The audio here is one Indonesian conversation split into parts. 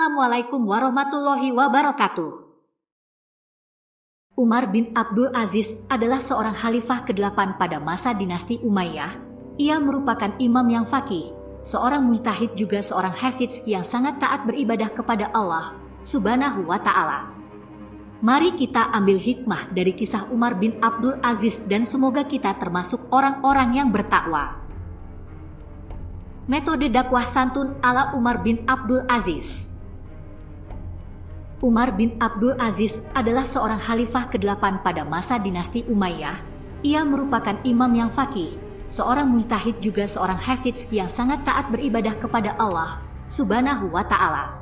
Assalamualaikum warahmatullahi wabarakatuh. Umar bin Abdul Aziz adalah seorang khalifah ke-8 pada masa dinasti Umayyah. Ia merupakan imam yang faqih, seorang mujtahid juga seorang hafiz yang sangat taat beribadah kepada Allah Subhanahu wa Ta'ala. Mari kita ambil hikmah dari kisah Umar bin Abdul Aziz dan semoga kita termasuk orang-orang yang bertakwa. Metode dakwah santun ala Umar bin Abdul Aziz. Umar bin Abdul Aziz adalah seorang khalifah ke-8 pada masa dinasti Umayyah. Ia merupakan imam yang faqih, seorang mujtahid juga seorang hafiz yang sangat taat beribadah kepada Allah Subhanahu wa Ta'ala.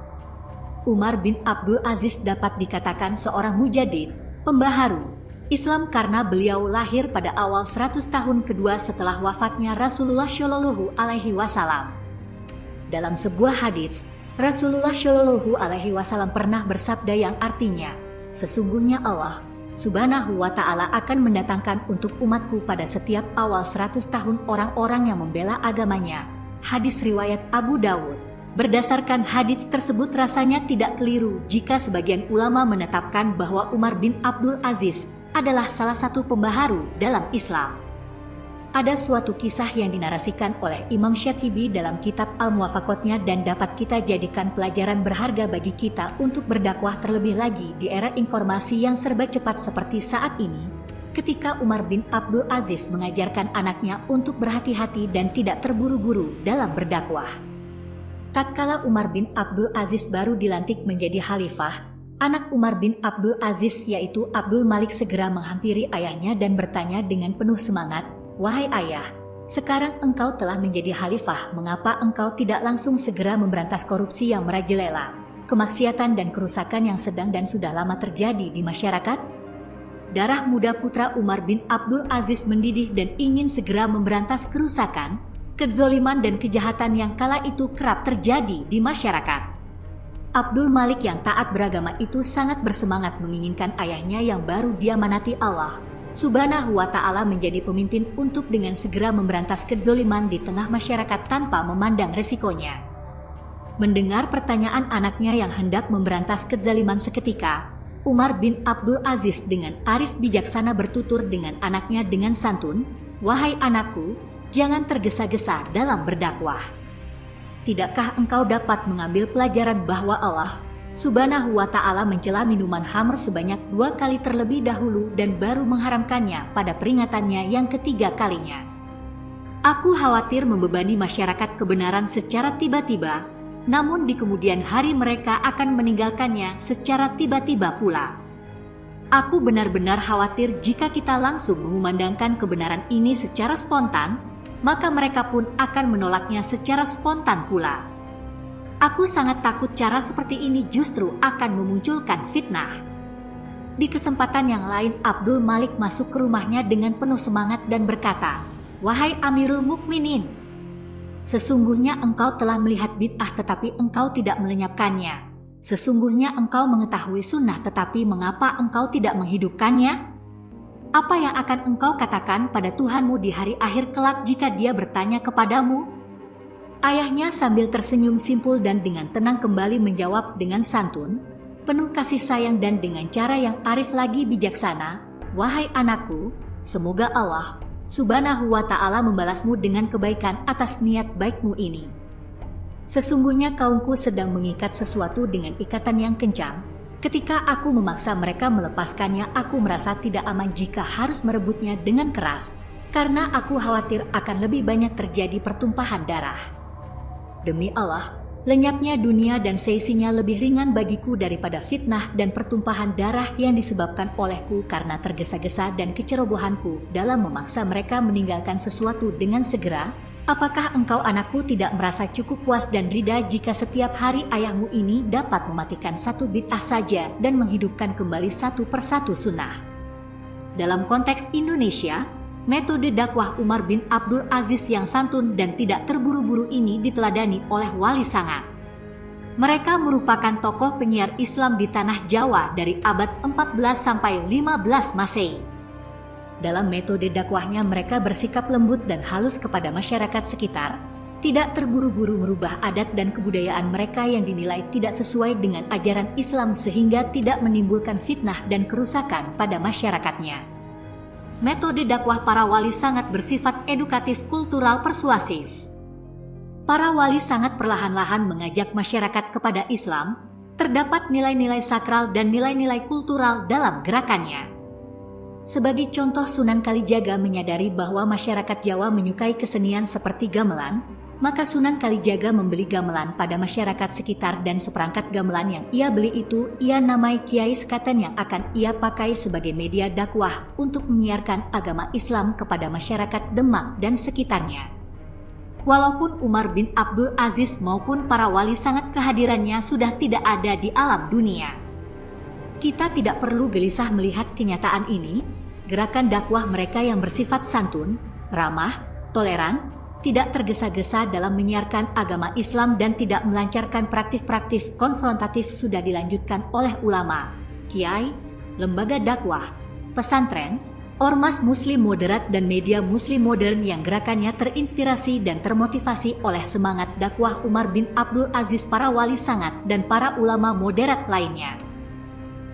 Umar bin Abdul Aziz dapat dikatakan seorang mujadid, pembaharu Islam karena beliau lahir pada awal 100 tahun kedua setelah wafatnya Rasulullah Shallallahu Alaihi Wasallam. Dalam sebuah hadits, Rasulullah Shallallahu Alaihi Wasallam pernah bersabda yang artinya, sesungguhnya Allah Subhanahu wa Ta'ala akan mendatangkan untuk umatku pada setiap awal 100 tahun orang-orang yang membela agamanya. Hadis riwayat Abu Dawud. Berdasarkan hadits tersebut rasanya tidak keliru jika sebagian ulama menetapkan bahwa Umar bin Abdul Aziz adalah salah satu pembaharu dalam Islam. Ada suatu kisah yang dinarasikan oleh Imam Syatibi dalam kitab Al-Muwafaqatnya dan dapat kita jadikan pelajaran berharga bagi kita untuk berdakwah terlebih lagi di era informasi yang serba cepat seperti saat ini, ketika Umar bin Abdul Aziz mengajarkan anaknya untuk berhati-hati dan tidak terburu-buru dalam berdakwah. Tatkala Umar bin Abdul Aziz baru dilantik menjadi khalifah, anak Umar bin Abdul Aziz yaitu Abdul Malik segera menghampiri ayahnya dan bertanya dengan penuh semangat, "Wahai ayah, sekarang engkau telah menjadi khalifah, mengapa engkau tidak langsung segera memberantas korupsi yang merajalela, kemaksiatan dan kerusakan yang sedang dan sudah lama terjadi di masyarakat?" Darah muda putra Umar bin Abdul Aziz mendidih dan ingin segera memberantas kerusakan, kezoliman dan kejahatan yang kala itu kerap terjadi di masyarakat. Abdul Malik yang taat beragama itu sangat bersemangat menginginkan ayahnya yang baru diamanati Allah Subhanahu wa Ta'ala menjadi pemimpin untuk dengan segera memberantas kezoliman di tengah masyarakat tanpa memandang resikonya. Mendengar pertanyaan anaknya yang hendak memberantas kezaliman seketika, Umar bin Abdul Aziz dengan arif bijaksana bertutur dengan anaknya dengan santun, "Wahai anakku, jangan tergesa-gesa dalam berdakwah. Tidakkah engkau dapat mengambil pelajaran bahwa Allah Subhanahu wa Ta'ala mencela minuman khamr sebanyak 2 kali terlebih dahulu dan baru mengharamkannya pada peringatannya yang ketiga kalinya. Aku khawatir membebani masyarakat kebenaran secara tiba-tiba, namun di kemudian hari mereka akan meninggalkannya secara tiba-tiba pula. Aku benar-benar khawatir jika kita langsung mengumandangkan kebenaran ini secara spontan, maka mereka pun akan menolaknya secara spontan pula. Aku sangat takut cara seperti ini justru akan memunculkan fitnah." Di kesempatan yang lain Abdul Malik masuk ke rumahnya dengan penuh semangat dan berkata, "Wahai Amirul Mukminin, sesungguhnya engkau telah melihat bid'ah tetapi engkau tidak melenyapkannya. Sesungguhnya engkau mengetahui sunnah tetapi mengapa engkau tidak menghidupkannya? Apa yang akan engkau katakan pada Tuhanmu di hari akhir kelak jika dia bertanya kepadamu?" Ayahnya sambil tersenyum simpul dan dengan tenang kembali menjawab dengan santun, penuh kasih sayang dan dengan cara yang arif lagi bijaksana, "Wahai anakku, semoga Allah Subhanahu wa Ta'ala membalasmu dengan kebaikan atas niat baikmu ini. Sesungguhnya kaumku sedang mengikat sesuatu dengan ikatan yang kencang. Ketika aku memaksa mereka melepaskannya, aku merasa tidak aman jika harus merebutnya dengan keras, karena aku khawatir akan lebih banyak terjadi pertumpahan darah. Demi Allah, lenyapnya dunia dan seisinya lebih ringan bagiku daripada fitnah dan pertumpahan darah yang disebabkan olehku karena tergesa-gesa dan kecerobohanku dalam memaksa mereka meninggalkan sesuatu dengan segera. Apakah engkau anakku tidak merasa cukup puas dan rida jika setiap hari ayahmu ini dapat mematikan satu bid'ah saja dan menghidupkan kembali satu persatu sunnah?" Dalam konteks Indonesia, metode dakwah Umar bin Abdul Aziz yang santun dan tidak terburu-buru ini diteladani oleh Wali Sanga. Mereka merupakan tokoh penyiar Islam di tanah Jawa dari abad 14 sampai 15 Masehi. Dalam metode dakwahnya mereka bersikap lembut dan halus kepada masyarakat sekitar, tidak terburu-buru merubah adat dan kebudayaan mereka yang dinilai tidak sesuai dengan ajaran Islam sehingga tidak menimbulkan fitnah dan kerusakan pada masyarakatnya. Metode dakwah para wali sangat bersifat edukatif, kultural, persuasif. Para wali sangat perlahan-lahan mengajak masyarakat kepada Islam. Terdapat nilai-nilai sakral dan nilai-nilai kultural dalam gerakannya. Sebagai contoh, Sunan Kalijaga menyadari bahwa masyarakat Jawa menyukai kesenian seperti gamelan, maka Sunan Kalijaga membeli gamelan pada masyarakat sekitar dan seperangkat gamelan yang ia beli itu ia namai Kiai Sekaten yang akan ia pakai sebagai media dakwah untuk menyiarkan agama Islam kepada masyarakat Demak dan sekitarnya. Walaupun Umar bin Abdul Aziz maupun para wali sangat kehadirannya sudah tidak ada di alam dunia. Kita tidak perlu gelisah melihat kenyataan ini. Gerakan dakwah mereka yang bersifat santun, ramah, toleran, tidak tergesa-gesa dalam menyiarkan agama Islam dan tidak melancarkan praktik-praktik konfrontatif sudah dilanjutkan oleh ulama, kiai, lembaga dakwah, pesantren, ormas muslim moderat dan media muslim modern yang gerakannya terinspirasi dan termotivasi oleh semangat dakwah Umar bin Abdul Aziz, para wali sangat dan para ulama moderat lainnya.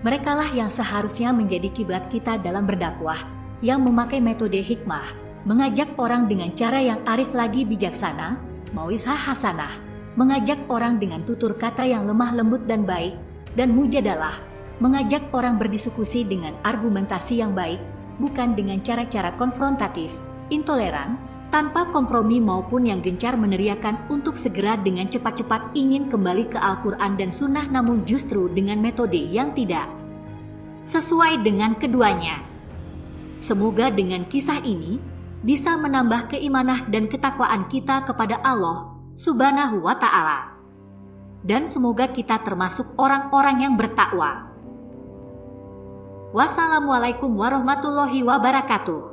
Merekalah yang seharusnya menjadi kiblat kita dalam berdakwah, yang memakai metode hikmah, mengajak orang dengan cara yang arif lagi bijaksana, mauizah hasanah, mengajak orang dengan tutur kata yang lemah lembut dan baik, dan mujadalah, mengajak orang berdiskusi dengan argumentasi yang baik, bukan dengan cara-cara konfrontatif, intoleran, tanpa kompromi maupun yang gencar meneriakan untuk segera dengan cepat-cepat ingin kembali ke Al-Quran dan Sunnah, namun justru dengan metode yang tidak sesuai dengan keduanya. Semoga dengan kisah ini bisa menambah keimanah dan ketakwaan kita kepada Allah Subhanahu wa Ta'ala. Dan semoga kita termasuk orang-orang yang bertakwa. Wassalamualaikum warahmatullahi wabarakatuh.